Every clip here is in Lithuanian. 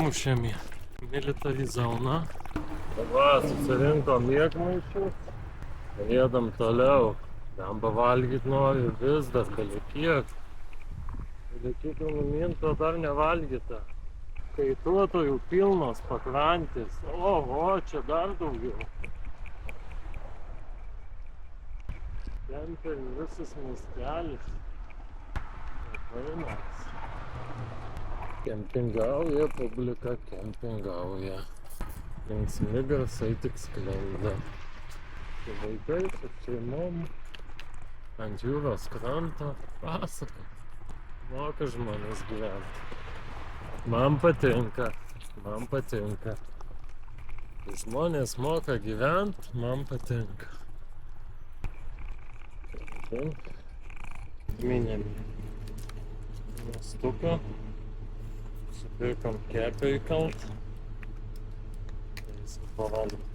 atsimušėm į military zoną. Va, susirinkom miegmaišius. Jėdam toliau. Jam pavalgyt nori vis dar belikiek. Belikiek numint, o dar nevalgyta. Kaituotojų pilnos pakrantės. Oho, čia dar daugiau. Ten visas miestelis. Vainas. Kempingauja, publika kempingauja. Linksmi garsai tik sklinda. Su vaikais, su šeimom. Ant jūros kranto. Pasaka. Moka žmonės gyventi. Man patinka. Man patinka. Žmonės moka gyventi, man patinka. Minėm miestuką. Supirkom kepę įkalt. Eisim pavalgyti.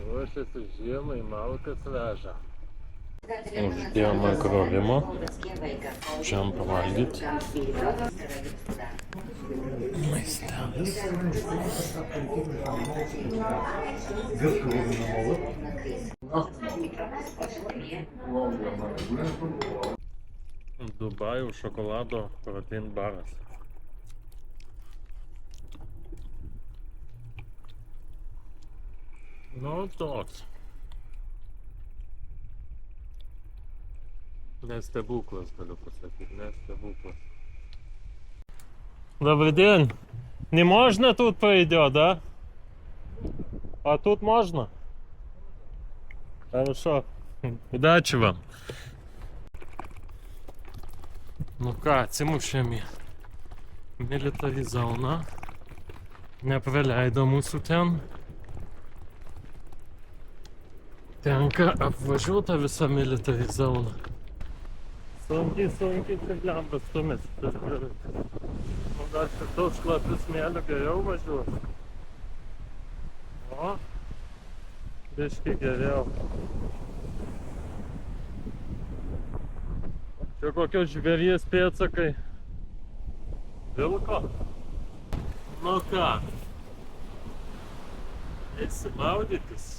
Ruošiasi žiemai, malkas veža. Uždėjome krovimą. Šiam pavalgyti. Maistelis. Dubajaus šokolado protein baras. Nu, toks. Не стебукlas, galiu pasakyti, не стебукlas. Добрый день. Не можно тут пойдет, да? А тут можно? Хорошо. Удачи вам. Nu ką, atsimušėm į military zoną. Nepraleido mūsų ten. Tenka apvažiuota visa military zona. Sunkiai čia lemba stumės. O dar šitos šlapius smėlio geriau važiuos. O, biškį geriau. Čia kokios žvėries pėdsakai. Vilko? Nu ką? Eisi maudytis.